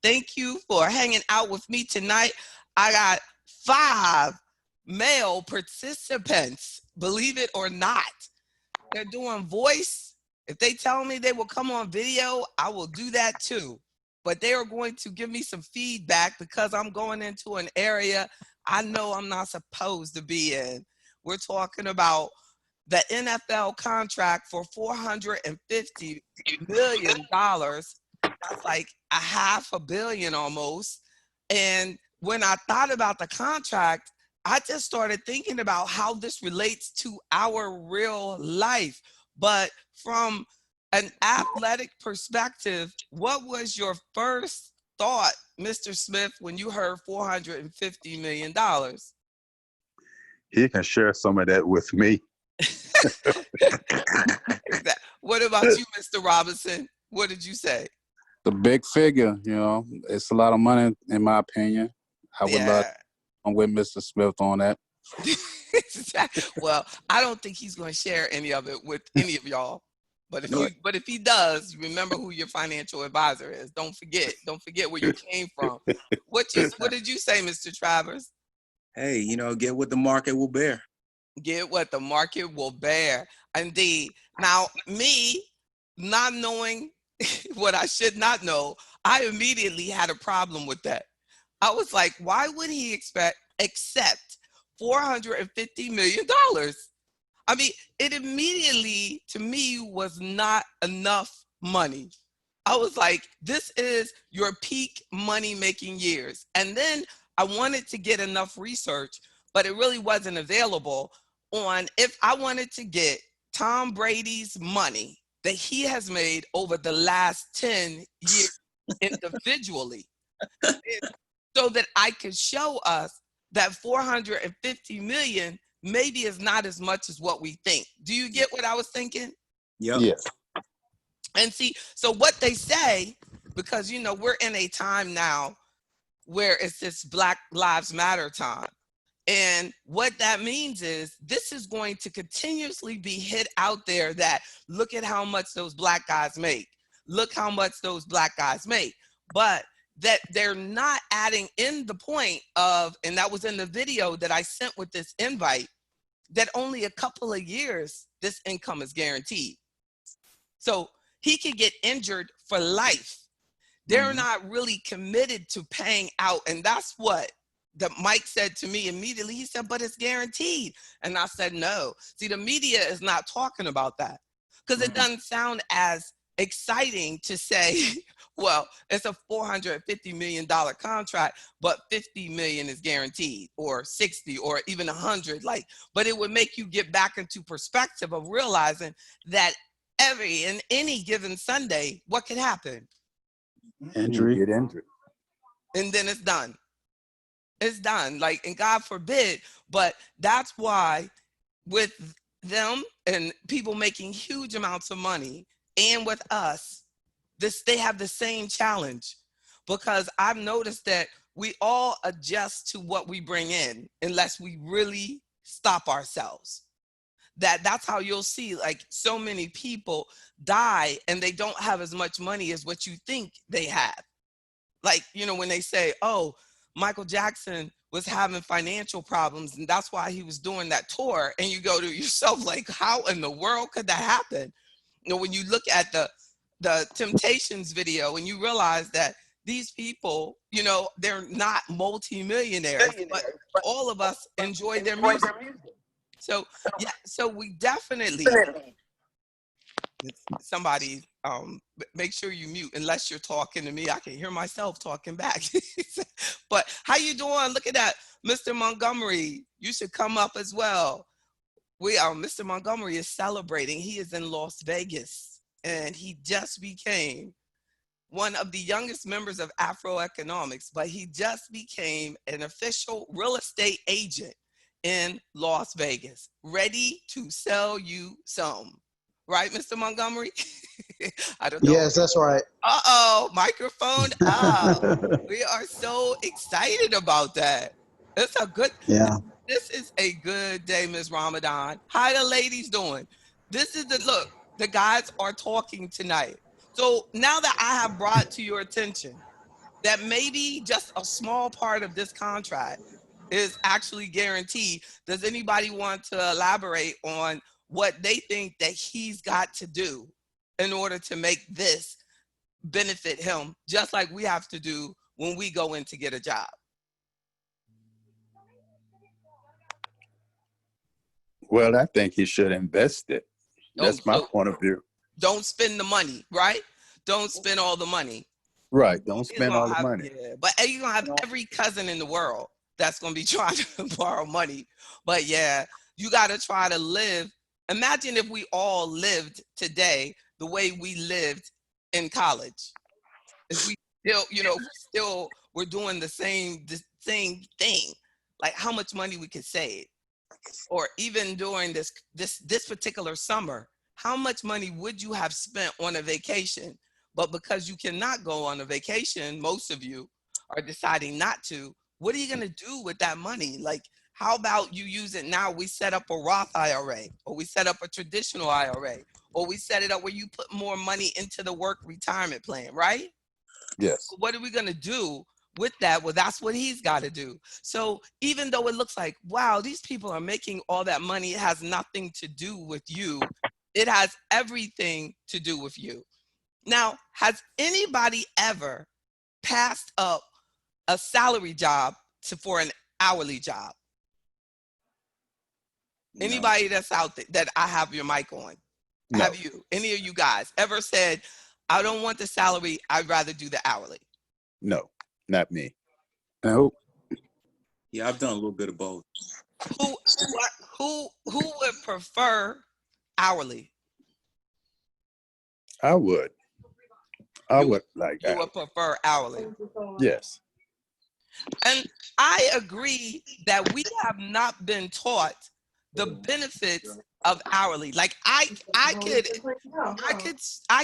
Thank you for hanging out with me tonight. I got 5 male participants, believe it or not. They're doing voice. If they tell me they will come on video, I will do that too. But they are going to give me some feedback because I'm going into an area I know I'm not supposed to be in. We're talking about the NFL contract for $450 million. That's like $500 million almost. And when I thought about the contract, I just started thinking about how this relates to our real life. But from an athletic perspective, what was your first thought, Mr. Smith, when you heard $450 million? He can share some of that with me. What about you, Mr. Robinson? What did you say? The big figure, you know, it's a lot of money in my opinion. I would love I'm with Mr. Smith on that. Well, I don't think he's going to share any of it with any of y'all. But if he does, remember who your financial advisor is. Don't forget where you came from. What did you say, Mr. Travers? Hey, you know, get what the market will bear. Get what the market will bear. Indeed. Now, me not knowing what I should not know, I immediately had a problem with that. I was like, why would he accept $450 million? I mean, it immediately, to me, was not enough money. I was like, this is your peak money-making years. And then I wanted to get enough research, but it really wasn't available on if I wanted to get Tom Brady's money that he has made over the last 10 years individually, so that I could show us that 450 million maybe is not as much as what we think. Do you get what I was thinking? Yep. Yes. And see, so what they say, because, you know, we're in a time now where it's this Black Lives Matter time. And what that means is this is going to continuously be hit out there that look at how much those Black guys make. Look how much those Black guys make. But that they're not adding in the point of, and that was in the video that I sent with this invite, that only a couple of years this income is guaranteed. So he could get injured for life. They're not really committed to paying out. And that's what Mike said to me immediately. He said, but it's guaranteed. And I said, no. See, the media is not talking about that because it doesn't sound as exciting to say, well, it's a $450 million contract, but 50 million is guaranteed, or 60, or even 100. Like, but it would make you get back into perspective of realizing that in any given Sunday, what could happen? Injury. Get injured. And then it's done. It's done. Like, and God forbid, but that's why with them and people making huge amounts of money, and with us, they have the same challenge, because I've noticed that we all adjust to what we bring in unless we really stop ourselves. That's how you'll see, like, so many people die and they don't have as much money as what you think they have. Like, you know, when they say, oh, Michael Jackson was having financial problems and that's why he was doing that tour, and you go to yourself like, how in the world could that happen? You know, when you look at the Temptations video and you realize that these people, you know, they're not multi-millionaires, but all of us enjoy their music. So, yeah, so we definitely, somebody, make sure you mute unless you're talking to me. I can hear myself talking back. But how you doing? Look at that. Mr. Montgomery, you should come up as well. Mr. Montgomery is celebrating. He is in Las Vegas, and he just became one of the youngest members of AfroEconomics, but he just became an official real estate agent in Las Vegas, ready to sell you some. Right, Mr. Montgomery? I don't know. Yes, that's right. Uh-oh, microphone up. We are so excited about that. It's a good, this is a good day, Ms. Ramadan. How the ladies doing? This is look, the guys are talking tonight. So now that I have brought to your attention that maybe just a small part of this contract is actually guaranteed. Does anybody want to elaborate on what they think that he's got to do in order to make this benefit him, just like we have to do when we go in to get a job? Well, I think he should invest it. That's my So point of view. don't spend the money, right? Don't spend all the money. Right. Don't He's spend all gonna the have, money. yeah, but you're gonna have every cousin in the world that's gonna be trying to borrow money. But yeah, you gotta try to live. Imagine if we all lived today the way we lived in college. If we still, we're doing the same thing, like how much money we could save. Or even during this particular summer, how much money would you have spent on a vacation? But because you cannot go on a vacation, most of you are deciding not to. What are you going to do with that money? Like, how about you use it now? We set up a Roth IRA, or we set up a traditional IRA, or we set it up where you put more money into the work retirement plan, right? Yes. What are we going to do with that? Well, that's what he's got to do. So even though it looks like, wow, these people are making all that money, it has nothing to do with you. It has everything to do with you. Now, has anybody ever passed up a salary job for an hourly job? No. Anybody that's out there that I have your mic on? No. Have you, any of you guys ever said, I don't want the salary, I'd rather do the hourly? No, not me. Nope. Yeah, I've done a little bit of both. Who would prefer hourly? I would. I would like You that. would prefer hourly. Yes. And I agree that we have not been taught the benefits of hourly. Like I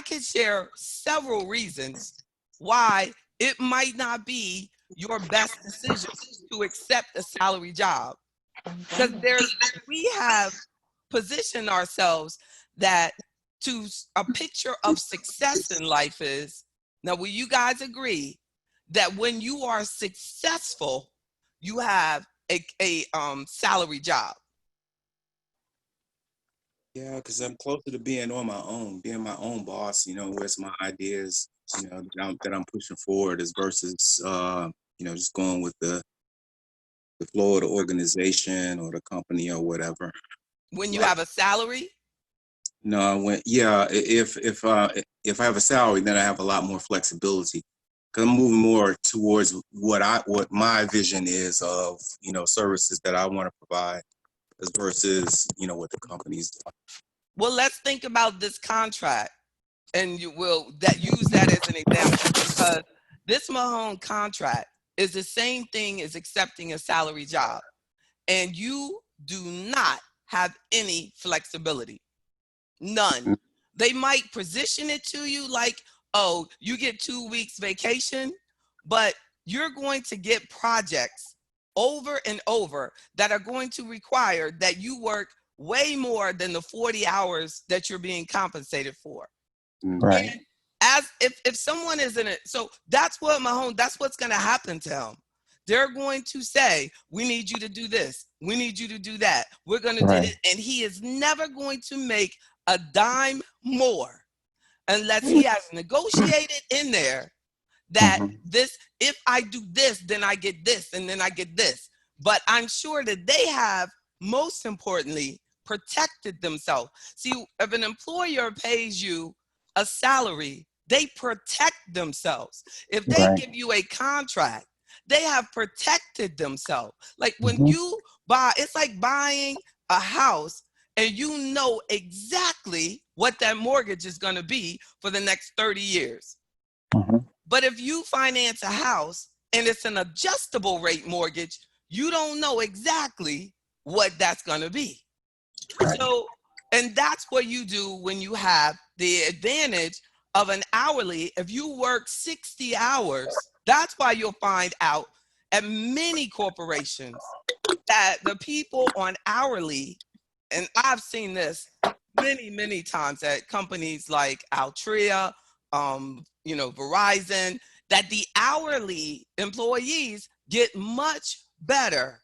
could share several reasons why it might not be your best decision to accept a salary job. Because we have positioned ourselves that to a picture of success in life is, now will you guys agree that when you are successful, you have a salary job? Yeah, because I'm closer to being on my own, being my own boss. Where's my ideas, that I'm pushing forward, as versus just going with the flow of the organization or the company or whatever. When you Like, have a salary? no, if I have a salary, then I have a lot more flexibility. Cause I'm moving more towards what my vision is of, services that I want to provide, as versus, what the company's doing. Well, let's think about this contract, and you will use that as an example, because this Mahone contract is the same thing as accepting a salary job, and you do not have any flexibility. None. They might position it to you like, oh, you get 2 weeks vacation, but you're going to get projects over and over that are going to require that you work way more than the 40 hours that you're being compensated for. Right. And as if someone is in it, so that's what's going to happen to him. They're going to say, we need you to do this. We need you to do that. We're going to do it. And he is never going to make a dime more unless he has negotiated in there that if I do this, then I get this, and then I get this. But I'm sure that they have, most importantly, protected themselves. See, if an employer pays you a salary, they protect themselves. If they give you a contract, they have protected themselves. Like when you buy, it's like buying a house and you know exactly what that mortgage is going to be for the next 30 years. But if you finance a house and it's an adjustable rate mortgage, you don't know exactly what that's going to be. So, and that's what you do when you have the advantage of an hourly. If you work 60 hours, that's why you'll find out at many corporations that the people on hourly, and I've seen this many, many times at companies like Altria, Verizon, that the hourly employees get much better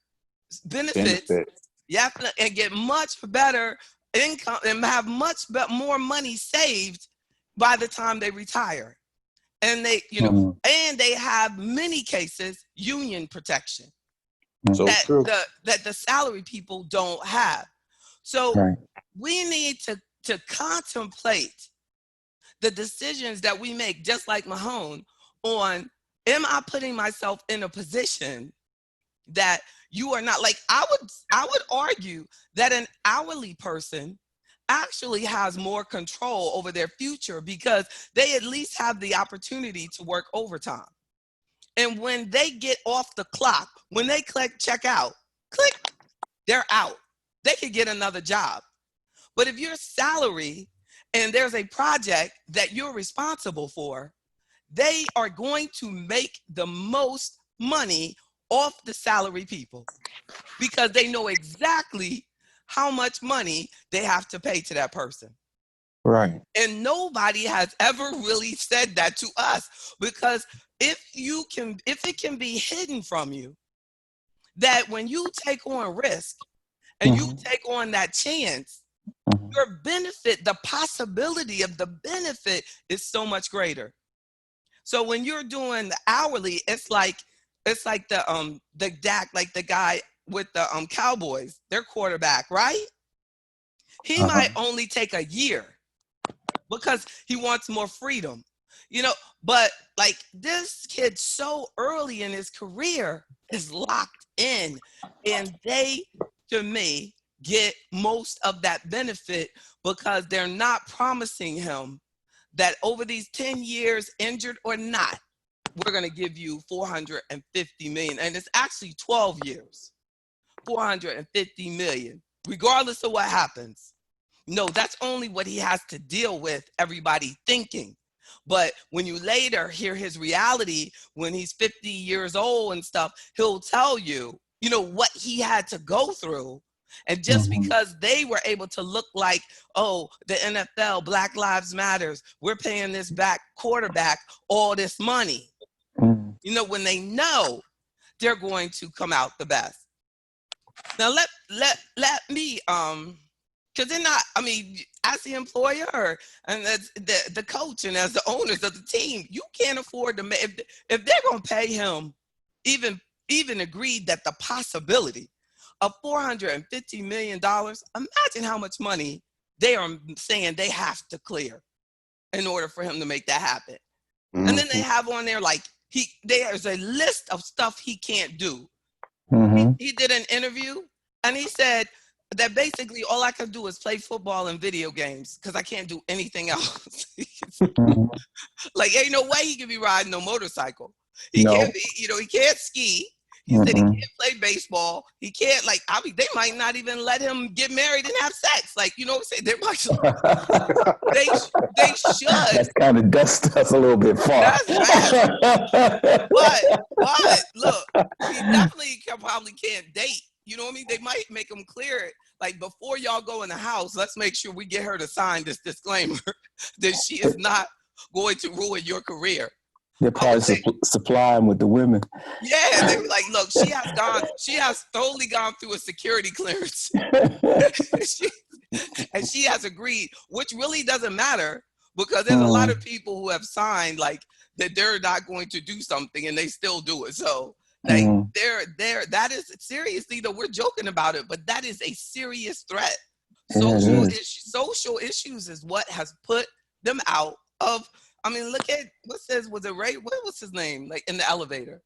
benefits, yeah, and get much better income and have much more money saved by the time they retire. And they, and they have many cases union protection So that true. the salary people don't have. So we need to contemplate the decisions that we make, just like Mahone, on, am I putting myself in a position that you are not? Like, I would argue that an hourly person actually has more control over their future because they at least have the opportunity to work overtime. And when they get off the clock, when they check out, click, they're out. They could get another job. But if you're salary and there's a project that you're responsible for, they are going to make the most money off the salary people because they know exactly how much money they have to pay to that person. Right. And nobody has ever really said that to us, because if it can be hidden from you that when you take on risk and you take on that chance, your benefit, the possibility of the benefit is so much greater. So when you're doing the hourly, it's like the Dak, like the guy with the Cowboys, their quarterback, right? He might only take a year because he wants more freedom, but like this kid so early in his career is locked in, and they, to me, get most of that benefit because they're not promising him that over these 10 years, injured or not, we're going to give you 450 million. And it's actually 12 years, 450 million, regardless of what happens. No, that's only what he has to deal with, everybody thinking. But when you later hear his reality, when he's 50 years old and stuff, he'll tell you, what he had to go through. And just because they were able to look like, oh, the NFL, Black Lives Matters, we're paying this back quarterback all this money, when they know they're going to come out the best. Now let me because they're not, as the employer and as the coach and as the owners of the team, you can't afford to make, if they're going to pay him, even agreed that the possibility of $450 million, imagine how much money they are saying they have to clear in order for him to make that happen. And then they have on there, like, there's a list of stuff he can't do. He did an interview and he said that basically all I can do is play football and video games because I can't do anything else. Like, ain't no way he can be riding no motorcycle. He can't be, he can't ski. He said he can't play baseball. He can't, they might not even let him get married and have sex. Like, what I'm saying? They should. That's kind of that's a little bit far. That's fast. But look, he definitely probably can't date. You know what I mean? They might make him clear it. Like, before y'all go in the house, let's make sure we get her to sign this disclaimer that she is not going to ruin your career. They're probably supplying with the women. Yeah, they be like, look, she has totally gone through a security clearance. And she has agreed, which really doesn't matter because there's a lot of people who have signed like that they're not going to do something and they still do it. So like that is seriously, though we're joking about it, but that is a serious threat. Social issues is what has put them out of, look at was it Ray? What was his name? Like in the elevator.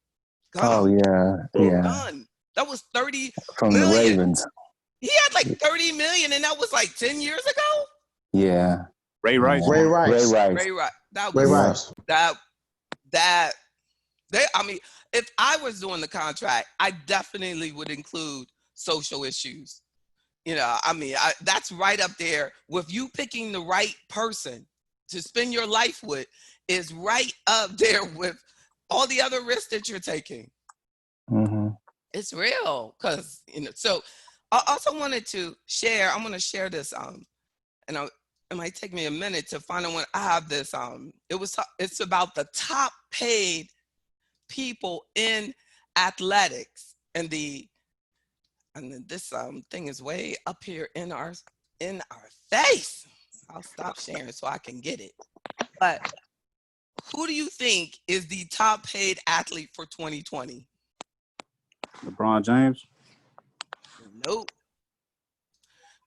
Gunn. Oh yeah. Gunn. That was 30 from million. the Ravens. He had like 30 million, and that was like 10 years ago. Yeah. Ray Rice. Ray Rice. If I was doing the contract, I definitely would include social issues. That's right up there with you picking the right person to spend your life with, is right up there with all the other risks that you're taking. It's real, because so I also wanted to share. I'm going to share this, and it might take me a minute to find out when I have this. It's about the top paid people in athletics, and then this thing is way up here in our face. I'll stop sharing so I can get it. But who do you think is the top paid athlete for 2020? LeBron James. Nope.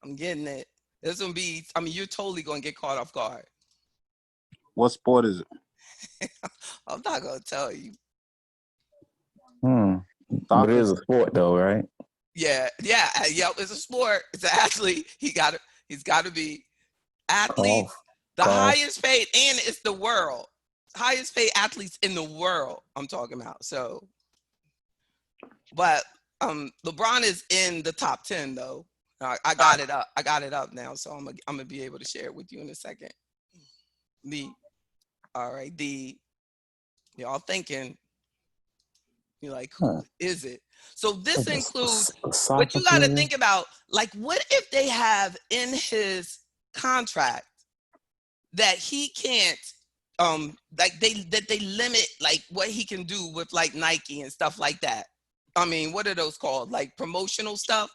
I'm getting it. This will be, I mean, you're totally going to get caught off guard. What sport is it? I'm not going to tell you. But it is a sport though, right? Yeah. It's a sport. It's an athlete. He's got to be athletes. The highest paid, and it's the world. Highest paid athletes in the world I'm talking about. So, but LeBron is in the top 10 though. I got it up. I got it up now, so I'm gonna be able to share it with you in a second. Y'all thinking, you're like, who is it? So this includes what you got to think about. Like, what if they have in his contract that he can't, like they limit like what he can do with like Nike and stuff like that. I mean, what are those called? Like promotional stuff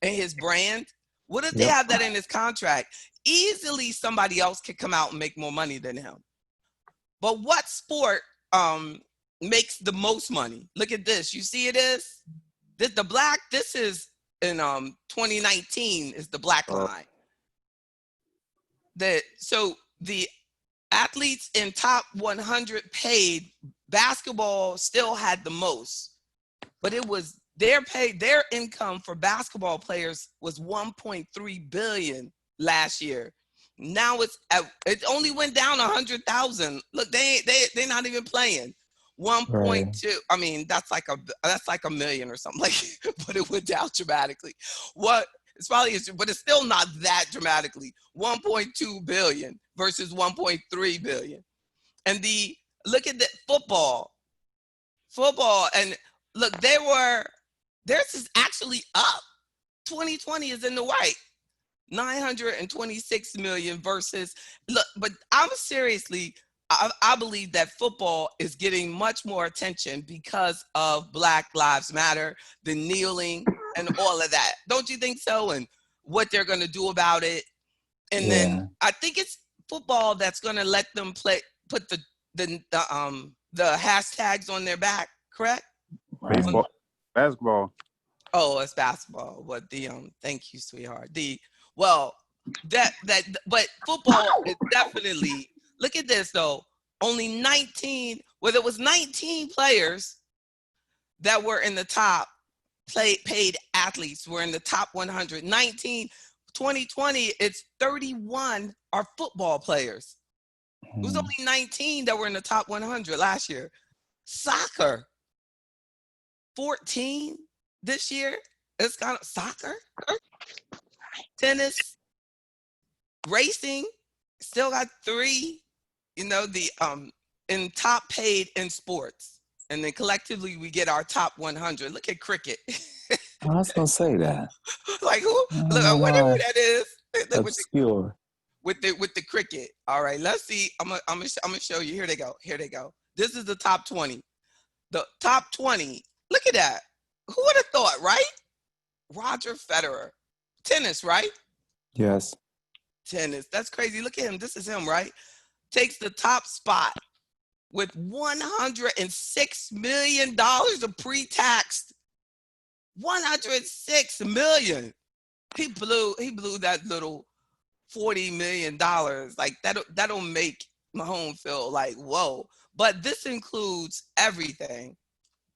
in his brand. What if they have that in his contract? Easily somebody else could come out and make more money than him. But what sport makes the most money? Look at this. You see it is? This is in 2019 is the black line. So the athletes in top 100 paid, basketball still had the most, but it was their income for basketball players was 1.3 billion last year. Now it only went down 100,000. Look, they're not even playing. 1.2. I mean, that's like a million or something like, but it went down dramatically. It's probably, but it's still not that dramatically. 1.2 billion versus 1.3 billion. And look at the football, and look, theirs is actually up. 2020 is in the white. 926 million versus, look, but I believe that football is getting much more attention because of Black Lives Matter, the kneeling and all of that. Don't you think so? And what they're going to do about it. And then I think it's football that's going to let them put the hashtags on their back, correct? Baseball. Basketball. Oh, it's basketball. But thank you, sweetheart. But football is definitely, look at this though. Only 19, there was 19 players that were in the top paid athletes were in the top 100. 19, 2020, it's 31 are football players. It was only 19 that were in the top 100 last year. Soccer, 14 this year. It's kind of soccer, tennis, racing, still got 3, in top paid in sports. And then collectively we get our top 100. Look at cricket. I was gonna say that. Like who? Look, whatever that is. Obscure. With the cricket. All right, let's see. I'm gonna show you. Here they go. This is the top 20. The top 20. Look at that. Who would have thought, right? Roger Federer. Tennis, right? Yes. Tennis. That's crazy. Look at him. This is him, right? Takes the top spot with $106 million of pre-tax. 106 million. He blew that little $40 million. Like that'll make Mahomes feel like, whoa. But this includes everything,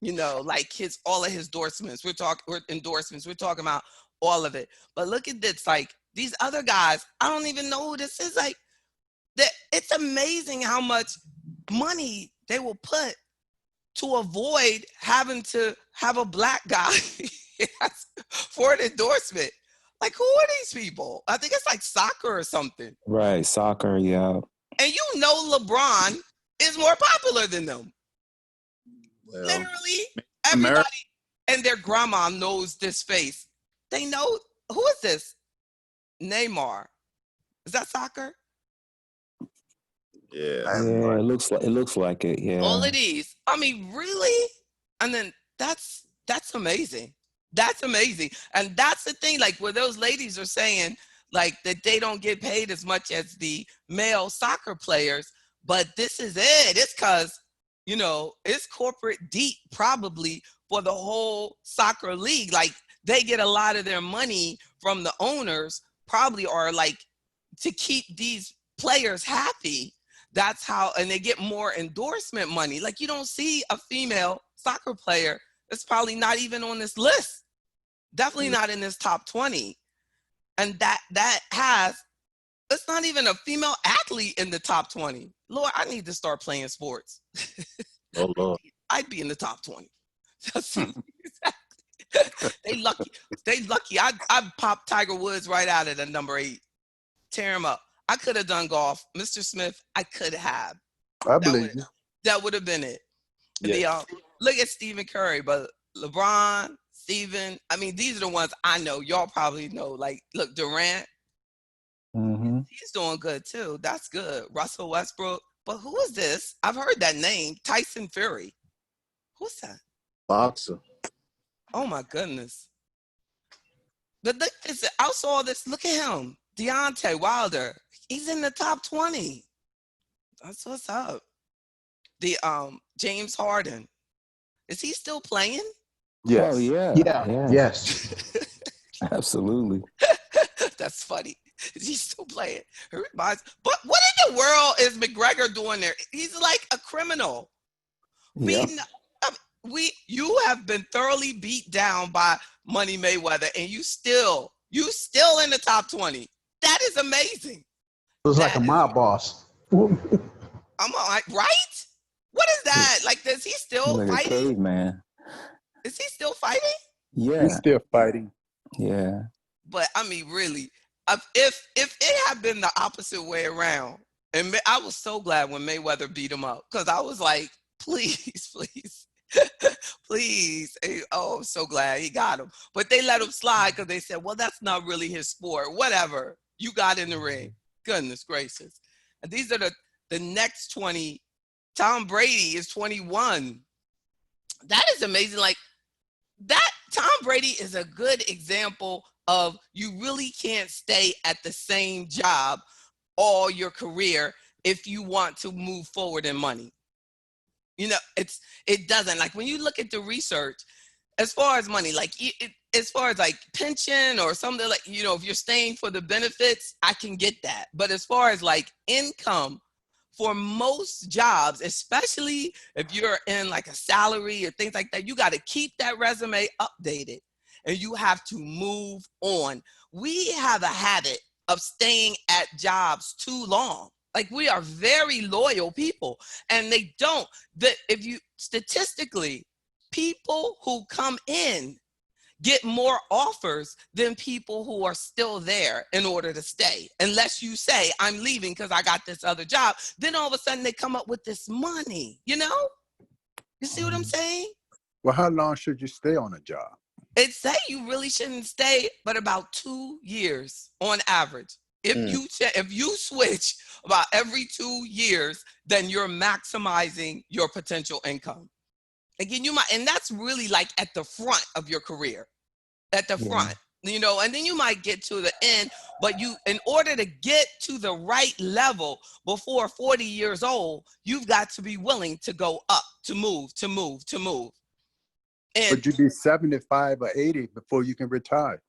like all of his endorsements. We're talking about all of it. But look at this, like these other guys, I don't even know who this is. Like it's amazing how much money they will put to avoid having to have a black guy for an endorsement. Like, who are these people? I think it's like soccer or something. Right, soccer, yeah. And LeBron is more popular than them. Well, literally, everybody and their grandma knows this face. They know, who is this? Neymar. Is that soccer? Yeah. I have no Yeah, idea. it looks like it. All Yeah. of these. I mean, really? And then that's amazing. That's amazing. And that's the thing, like where those ladies are saying like that they don't get paid as much as the male soccer players, but this is it. It's because, you know, it's corporate deep probably for the whole soccer league. Like they get a lot of their money from the owners, probably are like to keep these players happy. That's how, and they get more endorsement money. Like you don't see a female soccer player that's probably not even on this list. Definitely not in this top 20. And that has, it's not even a female athlete in the top 20. Lord, I need to start playing sports. Oh Lord. I'd be in the top 20. They lucky. They lucky. I popped Tiger Woods right out of the number 8. Tear him up. I could have done golf. Mr. Smith, I could have. I believe you. That would have been it. Yeah. Look at Stephen Curry, but LeBron, Stephen, I mean, these are the ones I know. Y'all probably know. Like, look, Durant, Mm-hmm. he's doing good too. That's good. Russell Westbrook. But who is this? I've heard that name. Tyson Fury. Who's that? Boxer. Oh my goodness. But look, I saw this. Look at him. Deontay Wilder. He's in the top 20. That's what's up. The James Harden. Is he still playing? Yes. Oh yeah. Yeah. Yes. Absolutely. That's funny. Is he still playing? But what in the world is McGregor doing there? He's like a criminal. Yeah. You have been thoroughly beat down by Money Mayweather, and you still in the top 20. That is amazing. It was like a mob boss. I'm like, right? What is that? Like, does he still Like a fighting? caveman. Is he still fighting? Yeah. He's still fighting. Yeah. But I mean, really, if it had been the opposite way around, and I was so glad when Mayweather beat him up, because I was like, please, please. Oh, I'm so glad he got him. But they let him slide because they said, well, that's not really his sport. Whatever. You got in the ring. Goodness gracious. And these are the next 20. Tom Brady is 21. That is amazing. Like that, Tom Brady is a good example of you really can't stay at the same job all your career if you want to move forward in money. You know, it doesn't. Like when you look at the research, as far as money, like as far as like pension or something, like, you know, if you're staying for the benefits, I can get that. But as far as like income, for most jobs, especially if you're in like a salary or things like that, you got to keep that resume updated and you have to move on. We have a habit of staying at jobs too long. Like we are very loyal people, and they don't. If you statistically, people who come in get more offers than people who are still there in order to stay. Unless you say, I'm leaving because I got this other job. Then all of a sudden they come up with this money, you know? You see what I'm saying? Well, how long should you stay on a job? It say you really shouldn't stay, but about 2 years on average. If you switch about every 2 years, then you're maximizing your potential income. Again, and that's really like at the front of your career, at the front, you know, and then you might get to the end, but in order to get to the right level before 40 years old, you've got to be willing to go up, to move. And Would you be 75 or 80 before you can retire?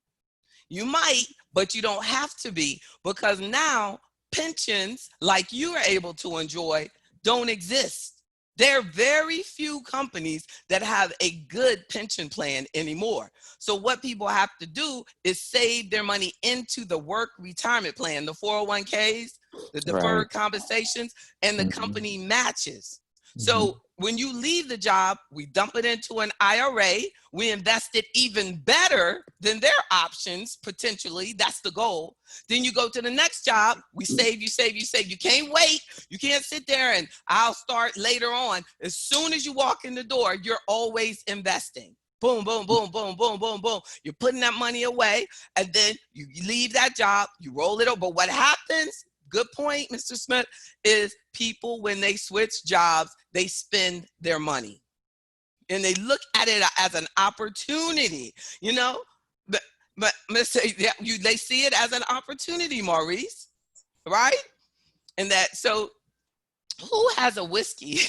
you might, but you don't have to be, because now pensions like you are able to enjoy don't exist. There are very few companies that have a good pension plan anymore. So what people have to do is save their money into the work retirement plan, the 401ks, the deferred compensations, and the company matches. So when you leave the job, we dump it into an IRA. We invest it even better than their options, potentially. That's the goal. Then you go to the next job. We save, you save. You can't wait. You can't sit there and I'll start later on. As soon as you walk in the door, you're always investing. Boom, boom, boom, boom, boom, boom, boom. You're putting that money away, and then you leave that job, you roll it over. But what happens? good point, Mr. Smith, is people, when they switch jobs, they spend their money. And they look at it as an opportunity, you know? But they see it as an opportunity, Maurice, right? And that, so who has a whiskey?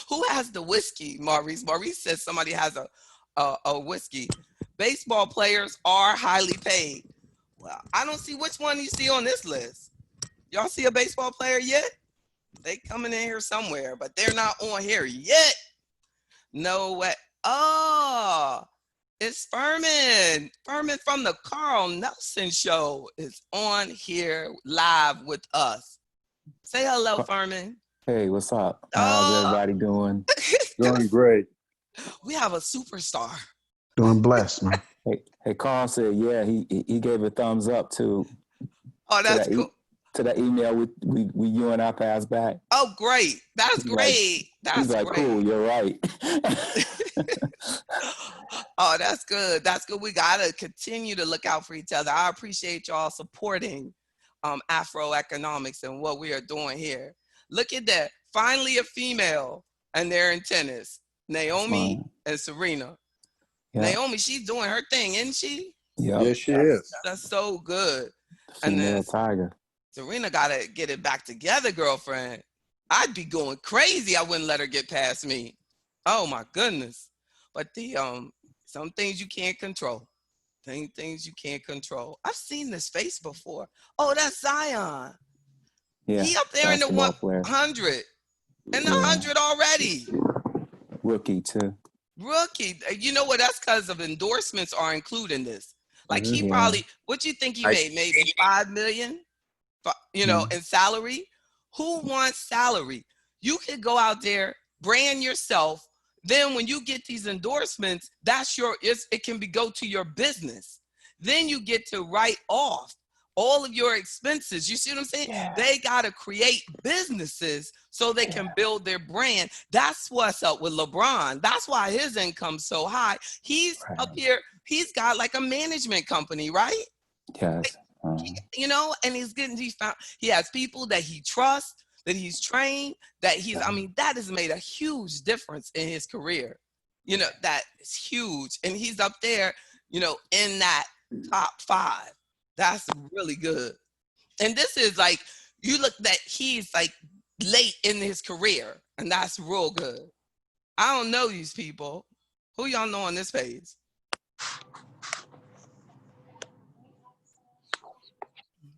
Who has the whiskey, Maurice? Maurice says somebody has a whiskey. Baseball players are highly paid. Well, I don't see which one you see on this list. Y'all see a baseball player yet? They coming in here somewhere, but they're not on here yet. No way. Oh, it's Furman. Furman from the Carl Nelson Show is on here live with us. Say hello, Furman. Hey, what's up? How's everybody doing? Doing great. We have a superstar. Doing blessed, man. Hey, Carl said, yeah, he gave a thumbs up to That's cool. To that email we you and I passed back. Oh, great. That's great. That's he's like, great. cool, you're right. Oh, that's good. That's good. We got to continue to look out for each other. I appreciate y'all supporting AfroEconomics and what we are doing here. Look at that. Finally a female, and they're in tennis. Naomi and Serena. Yeah. Naomi, she's doing her thing, isn't she? Yep. Yes, she is. That's so good. Female tiger. Serena got to get it back together, girlfriend. I'd be going crazy. I wouldn't let her get past me. Oh, my goodness. But the some things you can't control. Things you can't control. I've seen this face before. Oh, that's Zion. Yeah, he up there in the 100. In the 100 already. Rookie, too. Rookie. You know what? That's because of endorsements are included in this. Like he probably, what you think he made? Maybe 5 million, you know, in salary. Who wants salary? You could go out there, brand yourself. Then when you get these endorsements, that's it can go to your business. Then you get to write off all of your expenses. You see what I'm saying? Yeah. They got to create businesses so they can build their brand. That's what's up with LeBron. That's why his income's so high. He's up here. He's got like a management company, right? Yes. You know, and he has people that he trusts, that he's trained, that that has made a huge difference in his career. You know, that is huge. And he's up there, you know, in that top 5. That's really good. And this is like, you look that he's like late in his career, and that's real good. I don't know these people. Who y'all know on this page?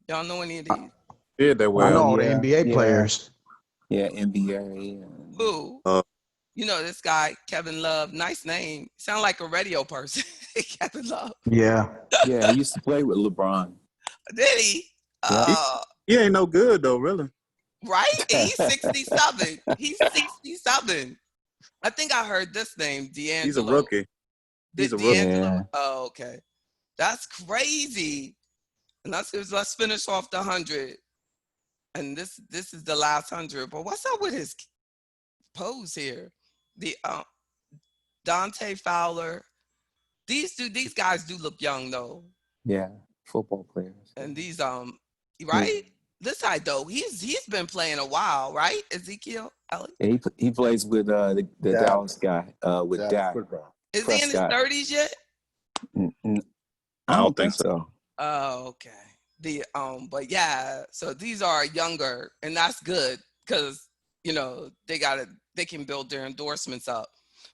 Y'all know any of these? Yeah, they were. I know all the NBA players. Yeah, NBA. Who? You know this guy, Kevin Love. Nice name. Sound like a radio person. Kevin Love. Yeah. Yeah, he used to play with LeBron. Did he? He ain't no good though, really. Right? He's 67. He's 67. I think I heard this name, D'Angelo. He's a rookie. He's a rookie. Yeah. Oh, okay. That's crazy. And let's finish off the 100. And this is the last 100. But what's up with his pose here? The Dante Fowler. These guys do look young though. Yeah, football players. And these right? This guy though, he's been playing a while, right? Ezekiel Elliott. Yeah, he plays with the Dallas guy with Dak. Is he in his 30s yet? I don't think so. Oh, okay. But yeah, so these are younger, and that's good because you know they can build their endorsements up.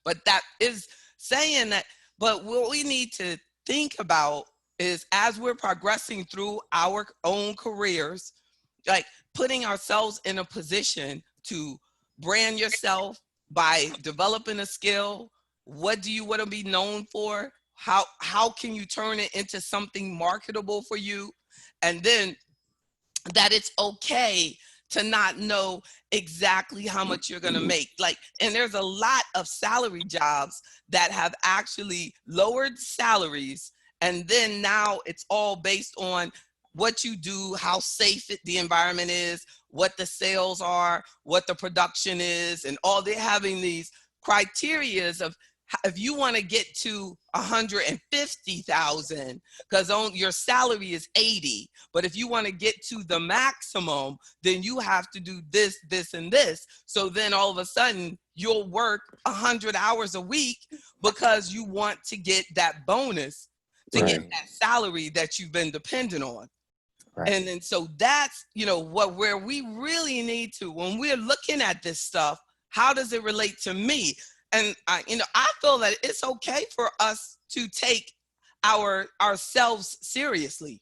But that is saying that. But what we need to think about is as we're progressing through our own careers, like putting ourselves in a position to brand yourself by developing a skill. What do you want to be known for? How can you turn it into something marketable for you? And then that it's okay to not know exactly how much you're going to make. Like, and there's a lot of salary jobs that have actually lowered salaries. And then now it's all based on what you do, how safe the environment is, what the sales are, what the production is, and all they're having these criterias of if you want to get to 150,000, because your salary is 80, but if you want to get to the maximum, then you have to do this, this, and this. So then all of a sudden you'll work 100 hours a week because you want to get that bonus to get that salary that you've been dependent on. Right. And then so that's, you know, where we really need to, when we're looking at this stuff, how does it relate to me? And I feel that it's okay for us to take ourselves seriously.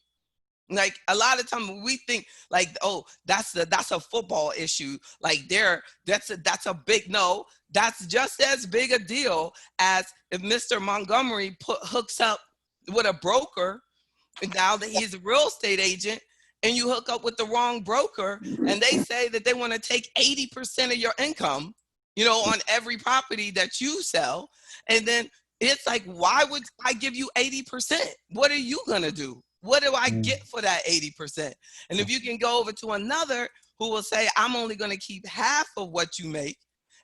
Like a lot of times we think like, oh, that's a football issue. Like that's a big no. That's just as big a deal as if Mr. Montgomery hooks up with a broker, and now that he's a real estate agent, and you hook up with the wrong broker, and they say that they want to take 80% of your income, you know, on every property that you sell. And then it's like, why would I give you 80%? What are you going to do? What do I get for that 80%? And if you can go over to another who will say, I'm only going to keep half of what you make,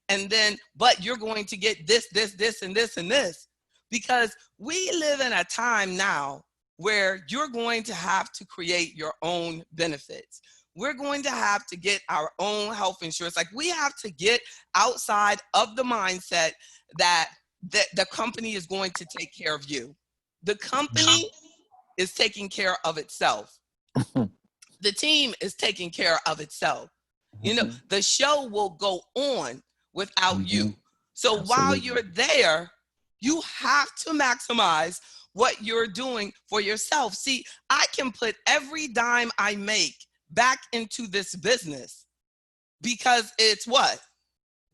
and then, but you're going to get this, this, this, and this, and this. Because we live in a time now where you're going to have to create your own benefits. We're going to have to get our own health insurance. Like we have to get outside of the mindset that the company is going to take care of you. The company is taking care of itself. The team is taking care of itself. You know, the show will go on without you. So while you're there, you have to maximize what you're doing for yourself. See, I can put every dime I make back into this business because it's what?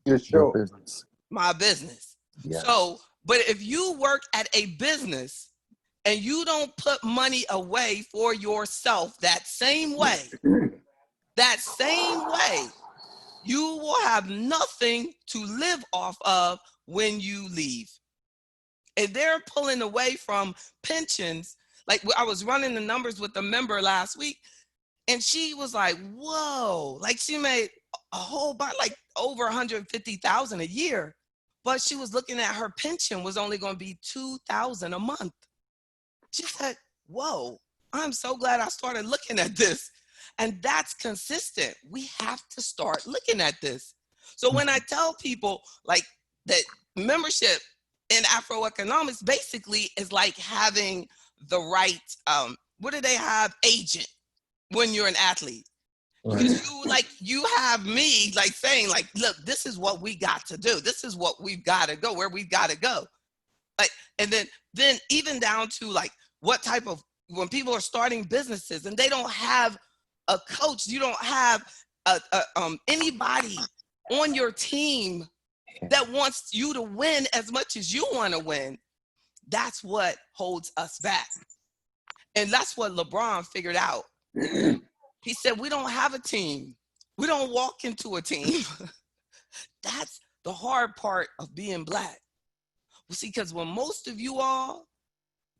Your business. My business. Yes. So, but if you work at a business and you don't put money away for yourself that same way, you will have nothing to live off of when you leave. And they're pulling away from pensions. Like I was running the numbers with a member last week, and she was like, whoa, like she made a whole bunch, like over 150,000 a year, but she was looking at her pension was only going to be 2,000 a month. She said, whoa, I'm so glad I started looking at this. And that's consistent. We have to start looking at this. So when I tell people like that membership in AfroEconomics basically is like having the right, what do they have? Agent when you're an athlete. Because you have me like saying like, look, this is what we got to do. This is what we've got to go, where we've got to go. Like, and then even down to like what type of, when people are starting businesses and they don't have a coach, you don't have anybody on your team that wants you to win as much as you want to win. That's what holds us back. And that's what LeBron figured out. He said, we don't have a team. We don't walk into a team. That's the hard part of being Black. Well, see, because when most of you all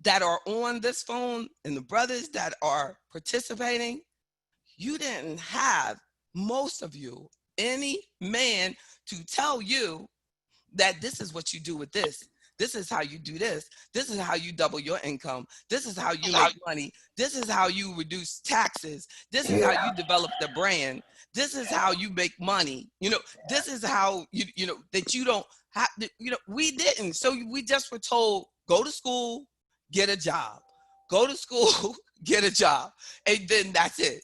that are on this phone and the brothers that are participating, you didn't have, most of you, any man to tell you that this is what you do with this. This is how you do this. This is how you double your income. This is how you make money. This is how you reduce taxes. This is how you develop the brand. This is how you make money. You know, this is how, you know, that you don't have, you know, we didn't. So we just were told, go to school, get a job. Go to school, get a job. And then that's it.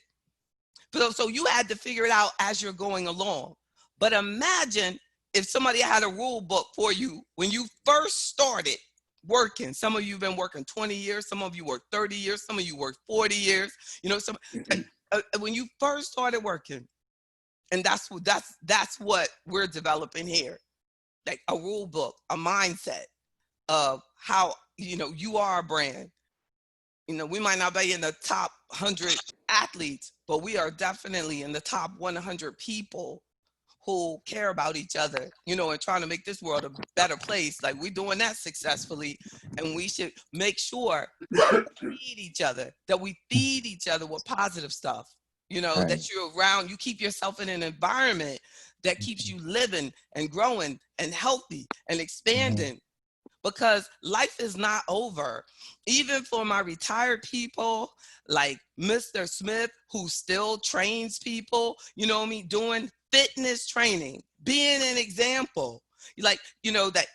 So you had to figure it out as you're going along. But imagine if somebody had a rule book for you when you first started working. Some of you have been working 20 years, some of you work 30 years, some of you work 40 years, you know, when you first started working. And that's what we're developing here. Like a rule book, a mindset of how, you know, you are a brand. You know, we might not be in the top 100 athletes, but we are definitely in the top 100 people who care about each other, you know, and trying to make this world a better place. Like we're doing that successfully, and we should make sure that we feed each other, with positive stuff, you know, that you're around, you keep yourself in an environment that keeps you living and growing and healthy and expanding. because life is not over. Even for my retired people, like Mr. Smith, who still trains people, you know what I mean, doing fitness training, being an example. Like, you know, that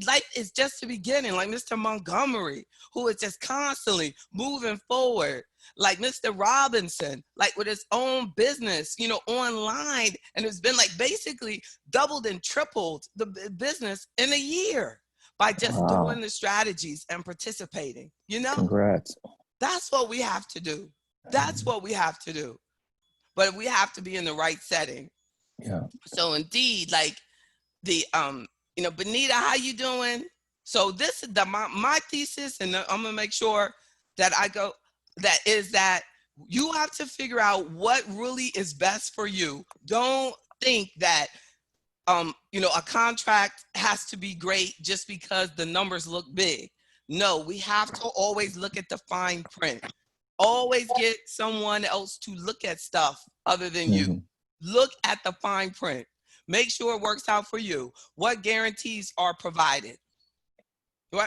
life is just the beginning. Like Mr. Montgomery, who is just constantly moving forward. Like Mr. Robinson, like with his own business, you know, online, and it's been like basically doubled and tripled the business in a year by just doing the strategies and participating, you know? Congrats. That's what we have to do. That's what we have to do. But we have to be in the right setting. Yeah. So indeed, like the you know, Benita, how you doing? So this is my thesis, and I'm gonna make sure that I go, that is that you have to figure out what really is best for you. Don't think that you know, a contract has to be great just because the numbers look big. No, we have to always look at the fine print. Always get someone else to look at stuff other than you. Look at the fine print. Make sure it works out for you. What guarantees are provided?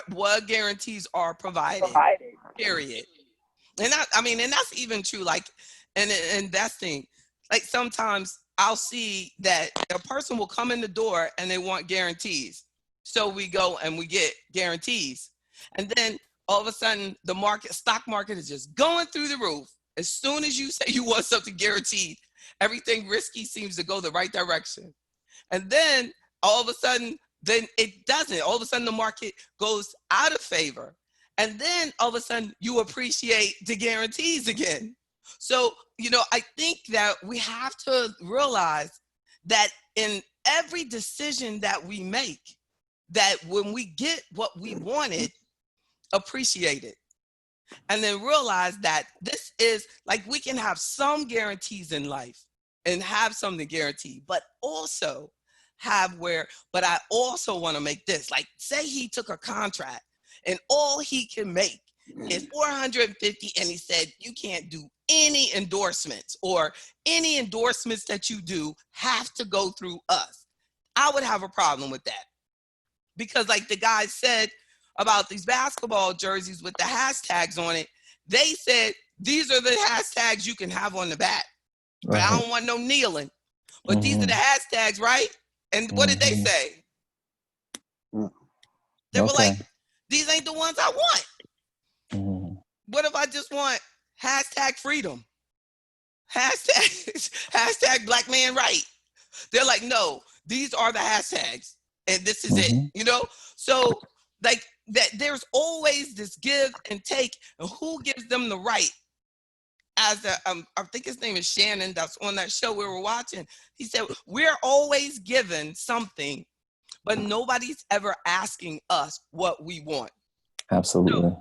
What guarantees are provided? Period. And I mean, and that's even true, like in investing. Like sometimes I'll see that a person will come in the door and they want guarantees. So we go and we get guarantees. And then all of a sudden the stock market is just going through the roof. As soon as you say you want something guaranteed, everything risky seems to go the right direction. And then all of a sudden, then it doesn't. All of a sudden the market goes out of favor. And then all of a sudden you appreciate the guarantees again. So, you know, I think that we have to realize that in every decision that we make, that when we get what we wanted, appreciate it. And then realize that this is like, we can have some guarantees in life and have something guaranteed, but also have but I also want to make this, like, say he took a contract and all he can make is 450, and he said, you can't do any endorsements, or any endorsements that you do have to go through us. I would have a problem with that, because like the guy said about these basketball jerseys with the hashtags on it, they said, these are the hashtags you can have on the back. Right. I don't want no kneeling, but these are the hashtags, right? And what did they say? They were like, these ain't the ones I want. What if I just want hashtag freedom? Hashtag black man right. They're like, no, these are the hashtags, and this is it, you know? So like that, there's always this give and take, and who gives them the right? As I think his name is Shannon, that's on that show we were watching. He said, we're always given something, but nobody's ever asking us what we want. Absolutely.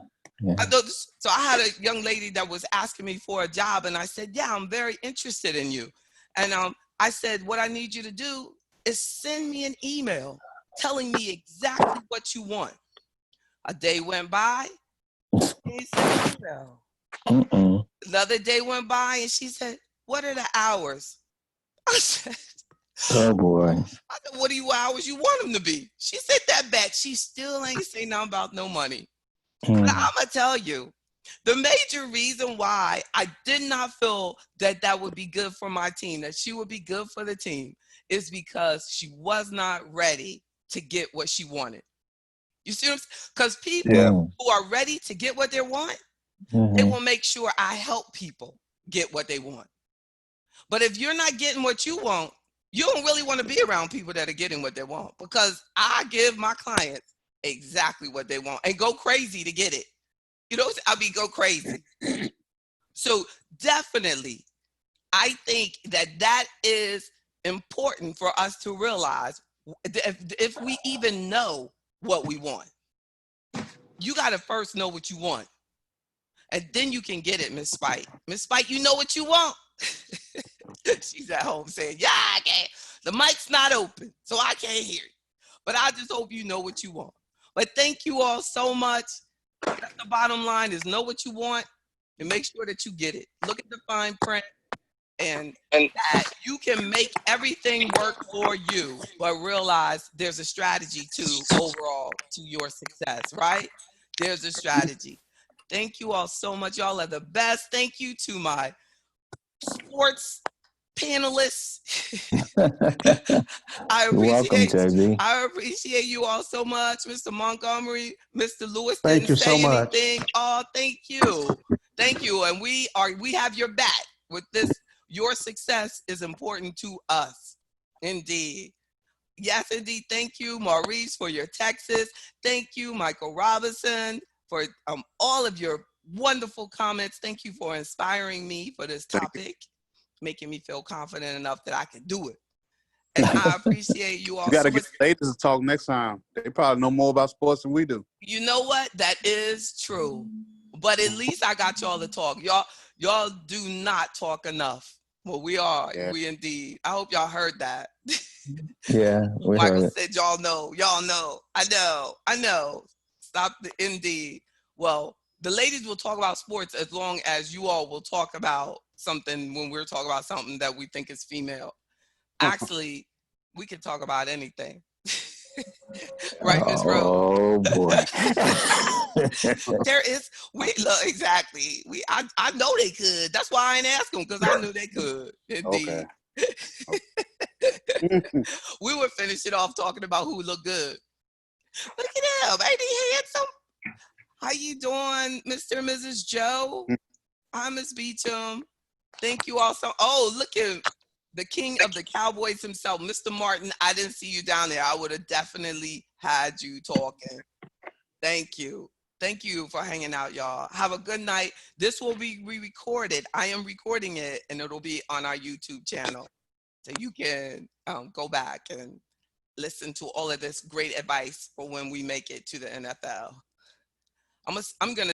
So I had a young lady that was asking me for a job, and I said, yeah, I'm very interested in you. And I said, what I need you to do is send me an email telling me exactly what you want. A day went by, he sent an email. Another day went by, and she said, what are the hours? I said, oh boy. I said, what are you hours you want them to be? She said that back. She still ain't saying nothing about no money. But I'm gonna tell you, the major reason why I did not feel that that would be good for my team, that she would be good for the team, is because she was not ready to get what she wanted. You see what I'm saying? Because people who are ready to get what they want, they will make sure I help people get what they want. But if you're not getting what you want, you don't really want to be around people that are getting what they want, because I give my clients exactly what they want and go crazy to get it. You know, I mean, go crazy. So definitely, I think that is important for us to realize, if we even know what we want. You got to first know what you want, and then you can get it, Miss Spike. Miss Spike, you know what you want. She's at home saying, yeah, I can't. The mic's not open, so I can't hear you. But I just hope you know what you want. But thank you all so much. That's the bottom line, is know what you want and make sure that you get it. Look at the fine print and that you can make everything work for you, but realize there's a strategy to overall to your success, right? There's a strategy. Thank you all so much. Y'all are the best. Thank you to my sports panelists. You're welcome, JB. I appreciate you all so much. Mr. Montgomery, Mr. Lewis Thank didn't you so say much. anything. Oh, thank you. Thank you. And we have your back with this. Your success is important to us. Indeed. Yes, indeed. Thank you, Maurice, for your texts. Thank you, Michael Robinson, for all of your wonderful comments. Thank you for inspiring me for this topic, making me feel confident enough that I can do it. And I appreciate you all You got so to much. get the ladies to talk next time. They probably know more about sports than we do. You know what? That is true. But at least I got y'all to talk. Y'all do not talk enough. Well, we are. Yeah. We indeed. I hope y'all heard that. Yeah, we Michael heard it. said, y'all know. Y'all know. I know. Stop the indeed. Well, the ladies will talk about sports as long as you all will talk about something when we're talking about something that we think is female. Actually, we can talk about anything. Right, Miss Rose? Oh boy. There is look exactly. I know they could. That's why I ain't ask them, because I knew they could. Indeed. Okay. We would finish it off talking about who looked good. Look at him. Ain't he handsome? How you doing, Mr. and Mrs. Joe? Hi, Miss Beecham. Thank you all so. Oh, look at the king of the Cowboys himself, Mr. Martin. I didn't see you down there. I would have definitely had you talking. Thank you. Thank you for hanging out, y'all. Have a good night. This will be re-recorded. I am recording it, and it'll be on our YouTube channel. So you can go back and listen to all of this great advice for when we make it to the NFL. I'm gonna